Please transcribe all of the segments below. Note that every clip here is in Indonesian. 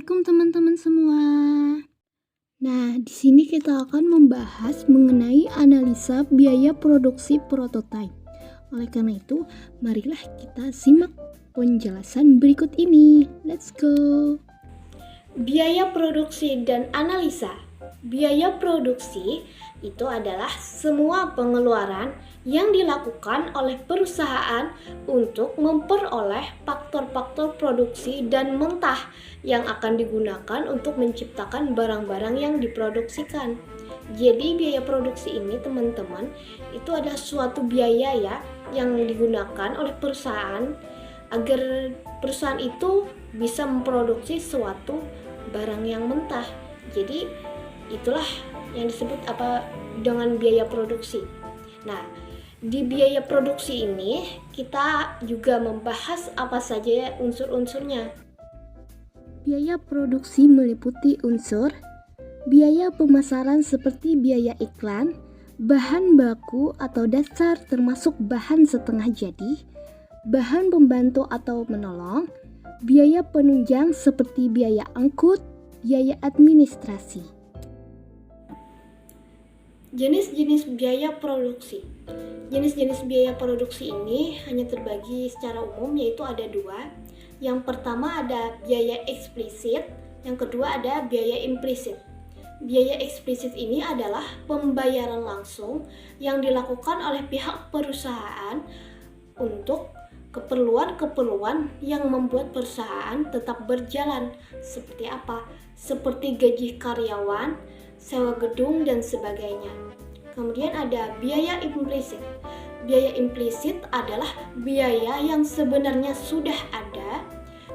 Assalamualaikum teman-teman semua. Nah, di sini kita akan membahas mengenai analisa biaya produksi prototipe. Oleh karena itu, marilah kita simak penjelasan berikut ini. Let's go. Biaya produksi dan analisa. Biaya produksi itu adalah semua pengeluaran yang dilakukan oleh perusahaan untuk memperoleh faktor-faktor produksi dan mentah yang akan digunakan untuk menciptakan barang-barang yang diproduksikan. Jadi biaya produksi ini teman-teman itu adalah suatu biaya ya yang digunakan oleh perusahaan agar perusahaan itu bisa memproduksi suatu barang yang mentah. Jadi itulah yang disebut dengan biaya produksi. Nah, di biaya produksi ini kita juga membahas apa saja unsur-unsurnya. Biaya produksi meliputi unsur biaya pemasaran seperti biaya iklan, bahan baku atau dasar termasuk bahan setengah jadi, bahan pembantu atau menolong, biaya penunjang seperti biaya angkut, biaya administrasi. Jenis-jenis biaya produksi. Jenis-jenis biaya produksi ini hanya terbagi secara umum, yaitu ada dua. Yang pertama ada biaya eksplisit, yang kedua ada biaya implisit. Biaya eksplisit ini adalah pembayaran langsung yang dilakukan oleh pihak perusahaan untuk keperluan-keperluan yang membuat perusahaan tetap berjalan. Seperti apa? Seperti gaji karyawan, sewa gedung, dan sebagainya. Kemudian ada biaya implisit. Biaya implisit adalah biaya yang sebenarnya sudah ada,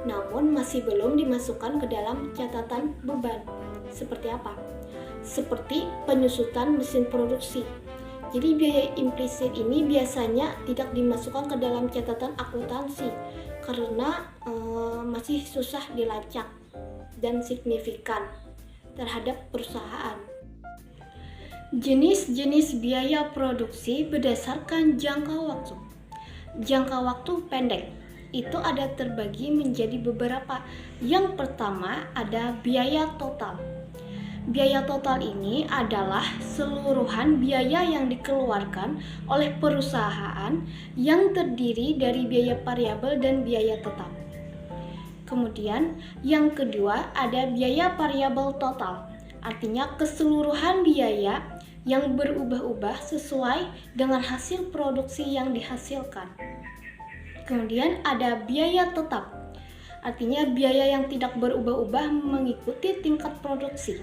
namun masih belum dimasukkan ke dalam catatan beban. Seperti apa? Seperti penyusutan mesin produksi. Jadi biaya implisit ini biasanya tidak dimasukkan ke dalam catatan akuntansi karena masih susah dilacak dan signifikan terhadap perusahaan. Jenis-jenis biaya produksi berdasarkan jangka waktu. Jangka waktu pendek itu ada terbagi menjadi beberapa. Yang pertama ada biaya total. Biaya total ini adalah seluruhan biaya yang dikeluarkan oleh perusahaan yang terdiri dari biaya variabel dan biaya tetap. Kemudian yang kedua ada biaya variabel total, artinya keseluruhan biaya yang berubah-ubah sesuai dengan hasil produksi yang dihasilkan. Kemudian ada biaya tetap, artinya biaya yang tidak berubah-ubah mengikuti tingkat produksi.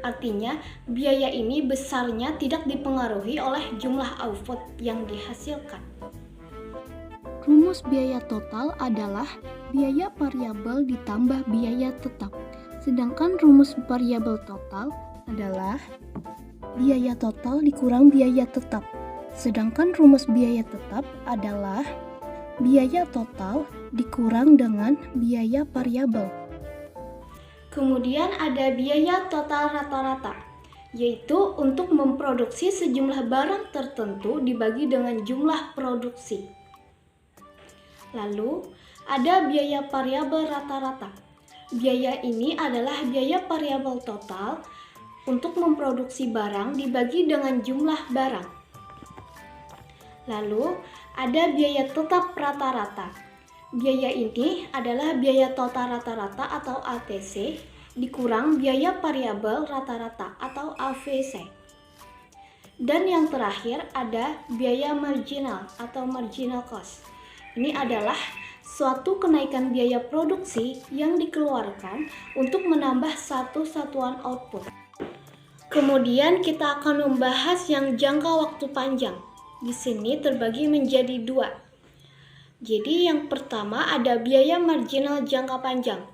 Artinya biaya ini besarnya tidak dipengaruhi oleh jumlah output yang dihasilkan. Rumus biaya total adalah biaya variabel ditambah biaya tetap. Sedangkan rumus variabel total adalah biaya total dikurang biaya tetap. Sedangkan rumus biaya tetap adalah biaya total dikurang dengan biaya variabel. Kemudian ada biaya total rata-rata, yaitu untuk memproduksi sejumlah barang tertentu dibagi dengan jumlah produksi. Lalu ada biaya variabel rata-rata. Biaya ini adalah biaya variabel total untuk memproduksi barang dibagi dengan jumlah barang. Lalu ada biaya tetap rata-rata. Biaya ini adalah biaya total rata-rata atau ATC dikurang biaya variabel rata-rata atau AVC. Dan yang terakhir ada biaya marginal atau marginal cost. Ini adalah suatu kenaikan biaya produksi yang dikeluarkan untuk menambah satu satuan output. Kemudian kita akan membahas yang jangka waktu panjang. Di sini terbagi menjadi dua. Jadi yang pertama ada biaya marginal jangka panjang.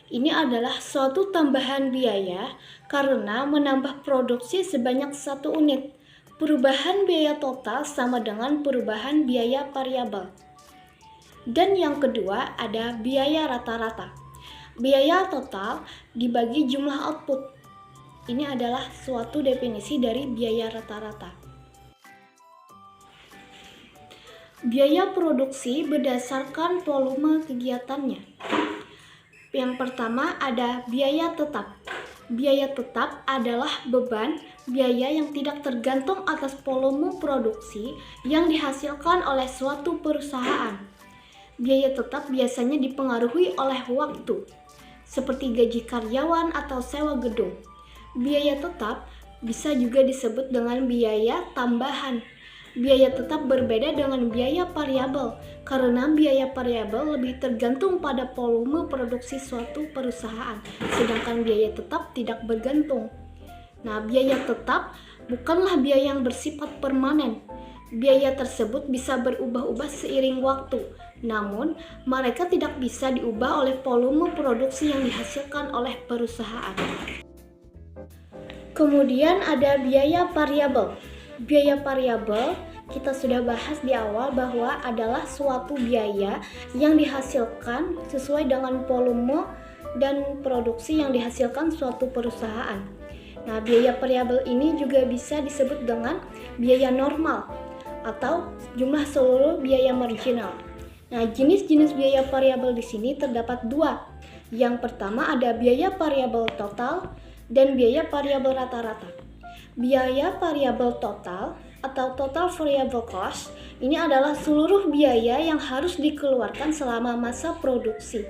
Ini adalah suatu tambahan biaya karena menambah produksi sebanyak 1 unit. Perubahan biaya total sama dengan perubahan biaya variabel. Dan yang kedua ada biaya rata-rata. Biaya total dibagi jumlah output. Ini adalah suatu definisi dari biaya rata-rata. Biaya produksi berdasarkan volume kegiatannya. Yang pertama ada biaya tetap. Biaya tetap adalah beban biaya yang tidak tergantung atas volume produksi yang dihasilkan oleh suatu perusahaan. Biaya tetap biasanya dipengaruhi oleh waktu, seperti gaji karyawan atau sewa gedung. Biaya tetap bisa juga disebut dengan biaya tambahan. Biaya tetap berbeda dengan biaya variabel karena biaya variabel lebih tergantung pada volume produksi suatu perusahaan, sedangkan biaya tetap tidak bergantung. Nah, biaya tetap bukanlah biaya yang bersifat permanen. Biaya tersebut bisa berubah-ubah seiring waktu, namun mereka tidak bisa diubah oleh volume produksi yang dihasilkan oleh perusahaan. Kemudian ada biaya variabel. Biaya variabel kita sudah bahas di awal bahwa adalah suatu biaya yang dihasilkan sesuai dengan volume dan produksi yang dihasilkan suatu perusahaan. Nah, biaya variabel ini juga bisa disebut dengan biaya normal atau jumlah seluruh biaya marginal. Nah, jenis-jenis biaya variabel di sini terdapat dua. Yang pertama ada biaya variabel total dan biaya variabel rata-rata. Biaya variabel total atau total variable cost ini adalah seluruh biaya yang harus dikeluarkan selama masa produksi.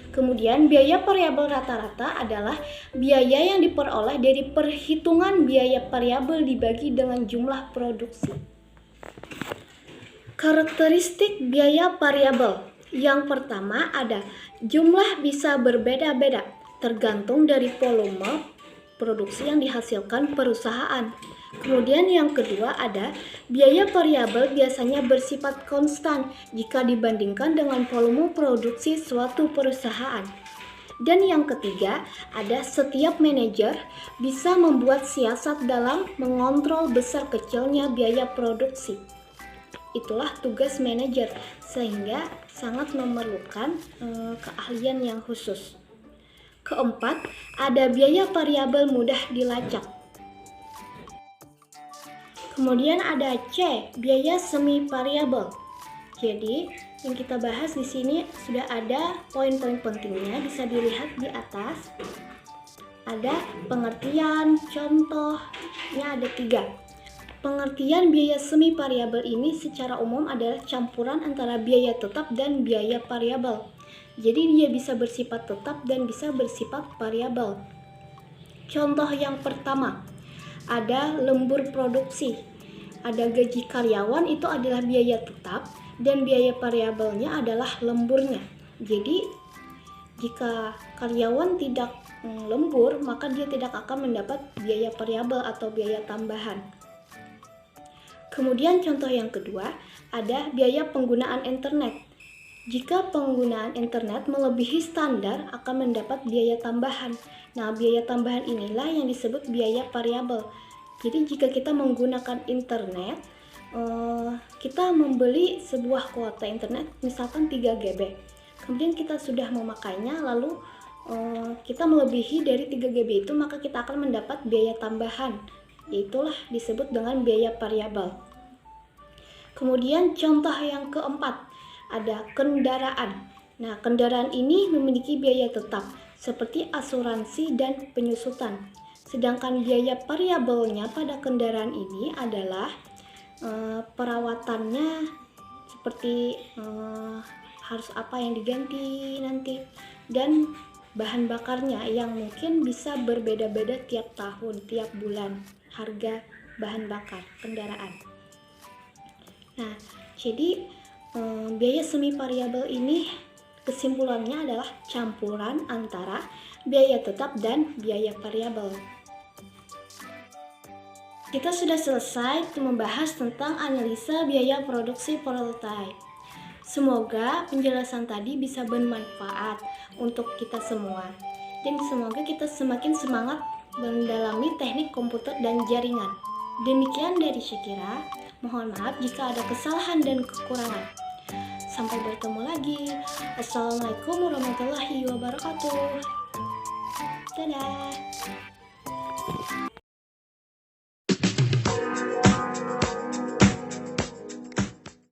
Kemudian biaya variabel rata-rata adalah biaya yang diperoleh dari perhitungan biaya variabel dibagi dengan jumlah produksi. Karakteristik biaya variabel. Yang pertama ada jumlah bisa berbeda-beda tergantung dari volume produksi yang dihasilkan perusahaan. Kemudian yang kedua ada biaya variabel biasanya bersifat konstan jika dibandingkan dengan volume produksi suatu perusahaan. Dan yang ketiga ada setiap manajer bisa membuat siasat dalam mengontrol besar kecilnya biaya produksi. Itulah tugas manajer, sehingga sangat memerlukan keahlian yang khusus. Keempat, ada biaya variabel mudah dilacak. Kemudian ada C, biaya semi variabel. Jadi, yang kita bahas di sini sudah ada poin-poin pentingnya, bisa dilihat di atas. Ada pengertian, contohnya ada 3. Pengertian biaya semi variabel ini secara umum adalah campuran antara biaya tetap dan biaya variabel. Jadi dia bisa bersifat tetap dan bisa bersifat variabel. Contoh yang pertama, ada lembur produksi. Ada gaji karyawan, itu adalah biaya tetap dan biaya variabelnya adalah lemburnya. Jadi jika karyawan tidak lembur, maka dia tidak akan mendapat biaya variabel atau biaya tambahan. Kemudian contoh yang kedua, ada biaya penggunaan internet. Jika penggunaan internet melebihi standar akan mendapat biaya tambahan. Nah, biaya tambahan inilah yang disebut biaya variabel. Jadi jika kita menggunakan internet, kita membeli sebuah kuota internet misalkan 3 GB. Kemudian kita sudah memakainya, lalu kita melebihi dari 3 GB itu, maka kita akan mendapat biaya tambahan. Itulah disebut dengan biaya variabel. Kemudian contoh yang keempat, ada kendaraan. Nah, kendaraan ini memiliki biaya tetap seperti asuransi dan penyusutan. Sedangkan biaya variabelnya pada kendaraan ini adalah perawatannya, seperti harus apa yang diganti nanti, dan bahan bakarnya yang mungkin bisa berbeda-beda tiap tahun, tiap bulan, harga bahan bakar kendaraan. Nah, jadi biaya semi variabel ini kesimpulannya adalah campuran antara biaya tetap dan biaya variabel. Kita sudah selesai membahas tentang analisa biaya produksi prototipe. Semoga penjelasan tadi bisa bermanfaat untuk kita semua, dan semoga kita semakin semangat mendalami teknik komputer dan jaringan. Demikian dari Syakira, mohon maaf jika ada kesalahan dan kekurangan. Sampai bertemu lagi. Assalamualaikum warahmatullahi wabarakatuh. Dadah.